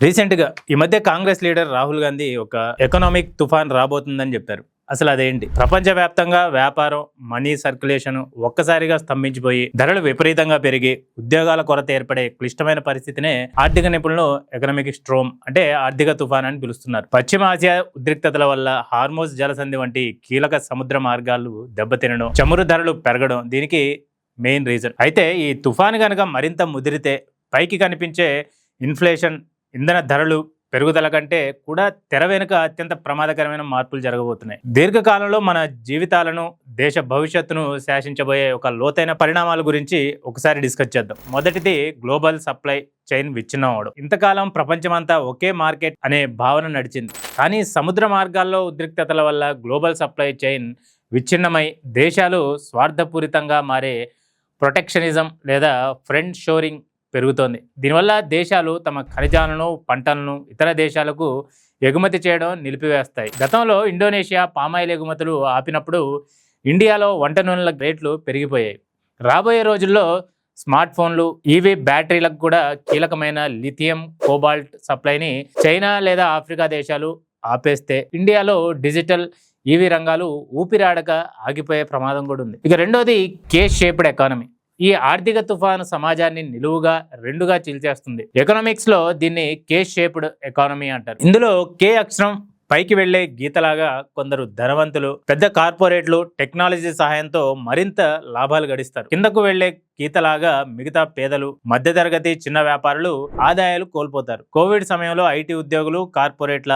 రీసెంట్‌గా ఈ మధ్య కాంగ్రెస్ లీడర్ రాహుల్ గాంధీ ఒక ఎకనామిక్ తుఫాన్ రాబోతుందని చెప్పారు. అసలు అదేంటి? ప్రపంచవ్యాప్తంగా వ్యాపారం, మనీ సర్క్యులేషన్ ఒక్కసారిగా స్తంభించిపోయి ధరలు విపరీతంగా పెరిగి ఉద్యోగాల కొరత ఏర్పడే క్లిష్టమైన పరిస్థితినే ఆర్థిక నిపుణులు ఎకనామిక్ స్ట్రోమ్ అంటే ఆర్థిక తుఫాన్ అని పిలుస్తున్నారు. పశ్చిమ ఆసియా ఉద్రిక్తతల వల్ల హార్మోజ్ జలసంధి వంటి కీలక సముద్ర మార్గాలు దెబ్బతినడం, చమురు ధరలు పెరగడం దీనికి మెయిన్ రీజన్. అయితే ఈ తుఫాను కనుక మరింత ముదిరితే పైకి కనిపించే ఇన్ఫ్లేషన్, ఇంధన ధరలు పెరుగుదల కంటే కూడా తెర వెనుక అత్యంత ప్రమాదకరమైన మార్పులు జరగబోతున్నాయి. దీర్ఘకాలంలో మన జీవితాలను, దేశ భవిష్యత్తును శాసించబోయే ఒక లోతైన పరిణామాల గురించి ఒకసారి డిస్కస్ చేద్దాం. మొదటిది గ్లోబల్ సప్లై చైన్ విచ్ఛిన్నం అవడం. ఇంతకాలం ప్రపంచమంతా ఒకే మార్కెట్ అనే భావన నడిచింది. కానీ సముద్ర మార్గాల్లో ఉద్రిక్తతల వల్ల గ్లోబల్ సప్లై చైన్ విచ్ఛిన్నమై దేశాలు స్వార్థపూరితంగా మారే ప్రొటెక్షనిజం లేదా ఫ్రెండ్ షోరింగ్ పెరుగుతోంది. దీనివల్ల దేశాలు తమ ఖనిజాలను, పంటలను ఇతర దేశాలకు ఎగుమతి చేయడం నిలిపివేస్తాయి. గతంలో ఇండోనేషియా పామాయిల్ ఎగుమతులు ఆపినప్పుడు ఇండియాలో వంట నూనెల రేట్లు పెరిగిపోయాయి. రాబోయే రోజుల్లో స్మార్ట్ ఫోన్లు, ఈవీ బ్యాటరీలకు కూడా కీలకమైన లిథియం, కోబాల్ట్ సప్లైని చైనా లేదా ఆఫ్రికా దేశాలు ఆపేస్తే ఇండియాలో డిజిటల్, ఈవీ రంగాలు ఊపిరాడక ఆగిపోయే ప్రమాదం కూడా ఉంది. ఇక రెండోది కేస్ షేప్డ్ ఎకానమీ. ఈ ఆర్థిక తుఫాను సమాజాన్ని నిలువుగా రెండుగా చీల్చేస్తుంది. ఎకనామిక్స్ లో దీన్ని కేస్ షేప్డ్ ఎకానమీ అంటారు. ఇందులో కే అక్షరం పైకి వెళ్లే గీతలాగా కొందరు ధనవంతులు, పెద్ద కార్పొరేట్లు టెక్నాలజీ సహాయంతో మరింత లాభాలు గడిస్తారు. కిందకు వెళ్లే గీతలాగా మిగతా పేదలు, మధ్యతరగతి చిన్న వ్యాపారులు ఆదాయాలు కోల్పోతారు. కోవిడ్ సమయంలో ఐటీ ఉద్యోగులు, కార్పొరేట్ల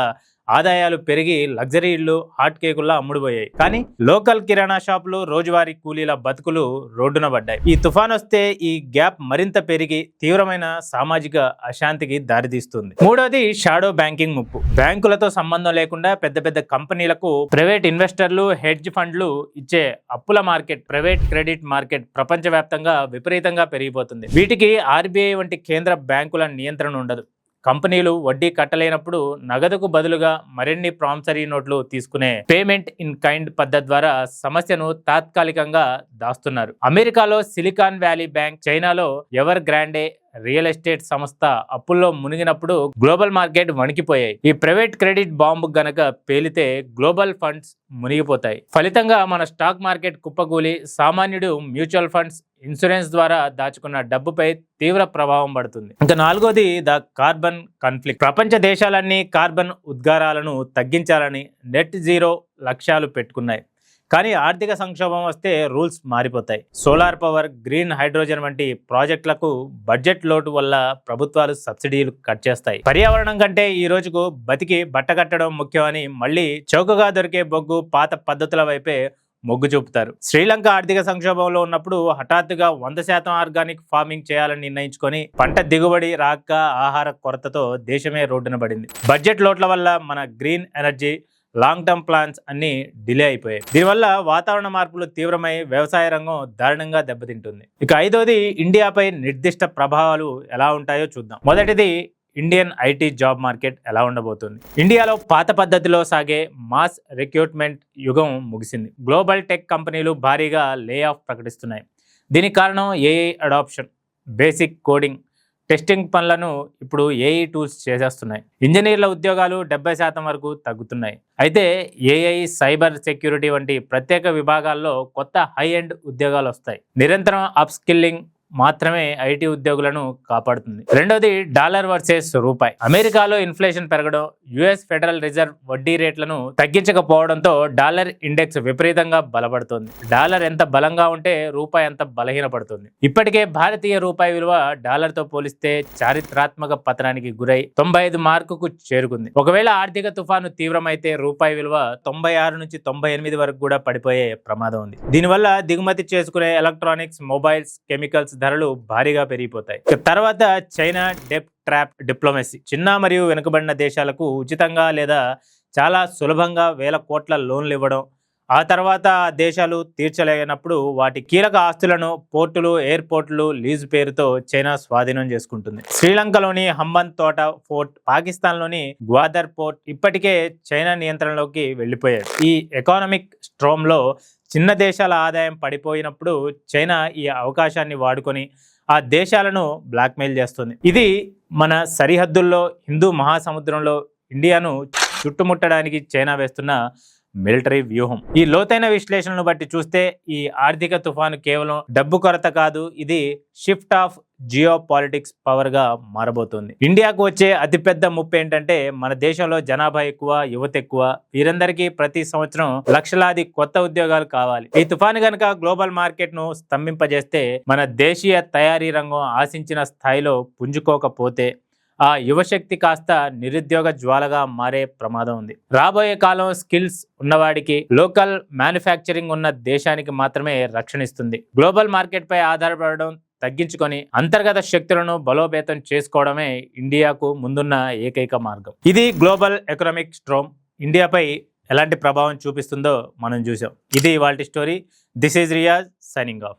ఆదాయాలు పెరిగి లగ్జరీ ఇళ్లు, హాట్ కేకుల్లా అమ్ముడుపోయాయి. కానీ లోకల్ కిరాణా షాపులు, రోజువారీ కూలీల బతుకులు రోడ్డున పడ్డాయి. ఈ తుఫాన్ వస్తే ఈ గ్యాప్ మరింత పెరిగి తీవ్రమైన సామాజిక అశాంతికి దారితీస్తుంది. మూడోది షాడో బ్యాంకింగ్ ముప్పు. బ్యాంకులతో సంబంధం లేకుండా పెద్ద పెద్ద కంపెనీలకు ప్రైవేట్ ఇన్వెస్టర్లు, హెడ్జ్ ఫండ్లు ఇచ్చే అప్పుల మార్కెట్, ప్రైవేట్ క్రెడిట్ మార్కెట్ ప్రపంచవ్యాప్తంగా విపరీతంగా పెరిగిపోతుంది. వీటికి ఆర్బీఐ వంటి కేంద్ర బ్యాంకుల నియంత్రణ ఉండదు. కంపెనీలు వడ్డీ కట్టలేనప్పుడు నగదుకు బదులుగా మరిన్ని ప్రామిసరీ నోట్లు తీసుకునే పేమెంట్ ఇన్ కైండ్ పద్ధతి ద్వారా సమస్యను తాత్కాలికంగా దాస్తున్నారు. అమెరికాలో సిలికాన్ వ్యాలీ బ్యాంక్, చైనాలో ఎవర్ గ్రాండే రియల్ ఎస్టేట్ సంస్థ అప్పుల్లో మునిగినప్పుడు గ్లోబల్ మార్కెట్ వణికిపోయాయి. ఈ ప్రైవేట్ క్రెడిట్ బాంబు గనక పేలితే గ్లోబల్ ఫండ్స్ మునిగిపోతాయి. ఫలితంగా మన స్టాక్ మార్కెట్ కుప్పకూలి సామాన్యుడు మ్యూచువల్ ఫండ్స్, ఇన్సూరెన్స్ ద్వారా దాచుకున్న డబ్బుపై తీవ్ర ప్రభావం పడుతుంది. ఇంకా నాలుగోది ద కార్బన్ కాన్ఫ్లిక్ట్. ప్రపంచ దేశాలన్నీ కార్బన్ ఉద్గారాలను తగ్గించాలని నెట్ జీరో లక్ష్యాలు పెట్టుకున్నాయి. కానీ ఆర్థిక సంక్షోభం వస్తే రూల్స్ మారిపోతాయి. సోలార్ పవర్, గ్రీన్ హైడ్రోజన్ వంటి ప్రాజెక్టులకు బడ్జెట్ లోటు వల్ల ప్రభుత్వాలు సబ్సిడీలు కట్ చేస్తాయి. పర్యావరణం కంటే ఈ రోజుకు బతికి బట్టకట్టడం ముఖ్యమని మళ్ళీ చౌకగా దొరికే బొగ్గు, పాత పద్ధతుల వైపే మొగ్గు చూపుతారు. శ్రీలంక ఆర్థిక సంక్షోభంలో ఉన్నప్పుడు హఠాత్తుగా 100% ఆర్గానిక్ ఫార్మింగ్ చేయాలని నిర్ణయించుకొని పంట దిగుబడి రాక ఆహార కొరతతో దేశమే రోడ్డున పడింది. బడ్జెట్ లోట్ల వల్ల మన green energy, long term plans అన్ని డిలే అయిపోయాయి. దీనివల్ల వాతావరణ మార్పులు తీవ్రమై వ్యవసాయ రంగం దారుణంగా దెబ్బతింటుంది. ఇక ఐదోది ఇండియాపై నిర్దిష్ట ప్రభావాలు ఎలా ఉంటాయో చూద్దాం. మొదటిది ఇండియన్ ఐటీ జాబ్ మార్కెట్ ఎలా ఉండబోతుంది. ఇండియాలో పాత పద్ధతిలో సాగే మాస్ రిక్రూట్మెంట్ యుగం ముగిసింది. గ్లోబల్ టెక్ కంపెనీలు భారీగా లే ఆఫ్ ప్రకటిస్తున్నాయి. దీనికి కారణం AI adoption. Basic coding, testing పనులను ఇప్పుడు ఏఐ టూల్స్ చేసేస్తున్నాయి. ఇంజనీర్ల ఉద్యోగాలు 70% వరకు తగ్గుతున్నాయి. అయితే ఏఐ, సైబర్ సెక్యూరిటీ వంటి ప్రత్యేక విభాగాల్లో కొత్త హై ఎండ్ ఉద్యోగాలు వస్తాయి. నిరంతరం అప్ స్కిల్లింగ్ మాత్రమే ఐటీ ఉద్యోగులను కాపాడుతుంది. రెండోది డాలర్ వర్సెస్ రూపాయి. అమెరికాలో ఇన్ఫ్లేషన్ పెరగడం, యుఎస్ ఫెడరల్ రిజర్వ్ వడ్డీ రేట్లను తగ్గించకపోవడంతో డాలర్ ఇండెక్స్ విపరీతంగా బలపడుతోంది. డాలర్ ఎంత బలంగా ఉంటే రూపాయి అంత బలహీనపడుతుంది. ఇప్పటికే భారతీయ రూపాయి విలువ డాలర్తో పోలిస్తే చారిత్రాత్మక పతనానికి గురై 95 మార్కుకు చేరుకుంది. ఒకవేళ ఆర్థిక తుఫాను తీవ్రమైతే రూపాయి విలువ 96 నుంచి 98 వరకు కూడా పడిపోయే ప్రమాదం ఉంది. దీనివల్ల దిగుమతి చేసుకునే ఎలక్ట్రానిక్స్, మొబైల్స్, కెమికల్స్ ధరలు భారీగా పెరిగిపోతాయి. తర్వాత చైనా డెప్ ట్రాప్ డిప్లొమసీ. చిన్న మరియు వెనుకబడిన దేశాలకు ఉచితంగా లేదా చాలా సులభంగా వేల కోట్ల లోన్లు ఇవ్వడం, ఆ తర్వాత దేశాలు తీర్చలేనప్పుడు వాటి కీలక ఆస్తులను, పోర్టులు, ఎయిర్పోర్టులు లీజు పేరుతో చైనా స్వాధీనం చేసుకుంటుంది. శ్రీలంకలోని హంబన్ తోట ఫోర్ట్, పాకిస్తాన్లోని గ్వాదర్ పోర్ట్ ఇప్పటికే చైనా నియంత్రణలోకి వెళ్ళిపోయాయి. ఈ ఎకానమిక్ స్ట్రోమ్లో చిన్న దేశాల ఆదాయం పడిపోయినప్పుడు చైనా ఈ అవకాశాన్ని వాడుకొని ఆ దేశాలను బ్లాక్మెయిల్ చేస్తుంది. ఇది మన సరిహద్దుల్లో హిందూ మహాసముద్రంలో ఇండియాను చుట్టుముట్టడానికి చైనా వేస్తున్న మిలిటరీ వ్యూహం. ఈ లోతైన విశ్లేషణను బట్టి చూస్తే ఈ ఆర్థిక తుఫాను కేవలం డబ్బు కొరత కాదు, ఇది shift of geo politics power గా మారబోతుంది. ఇండియాకు వచ్చే అతిపెద్ద ముప్పు ఏంటంటే మన దేశంలో జనాభా ఎక్కువ, యువత ఎక్కువ. వీరందరికీ ప్రతి సంవత్సరం లక్షలాది కొత్త ఉద్యోగాలు కావాలి. ఈ తుఫాను గనుక గ్లోబల్ మార్కెట్ ను స్తంభింపజేస్తే, మన దేశీయ తయారీ రంగం ఆశించిన స్థాయిలో పుంజుకోకపోతే ఆ యువశక్తి కాస్త నిరుద్యోగ జ్వాలగా మారే ప్రమాదం ఉంది. రాబోయే కాలం స్కిల్స్ ఉన్నవాడికి, లోకల్ మ్యానుఫ్యాక్చరింగ్ ఉన్న దేశానికి మాత్రమే రక్షణ ఇస్తుంది. గ్లోబల్ మార్కెట్ పై ఆధారపడడం తగ్గించుకొని అంతర్గత శక్తులను బలోపేతం చేసుకోవడమే ఇండియాకు ముందున్న ఏకైక మార్గం. ఇది గ్లోబల్ ఎకనామిక్ స్ట్రోమ్ ఇండియాపై ఎలాంటి ప్రభావం చూపిస్తుందో మనం చూసాం. ఇది ఇవాల్టి story. This is Riyaz signing off.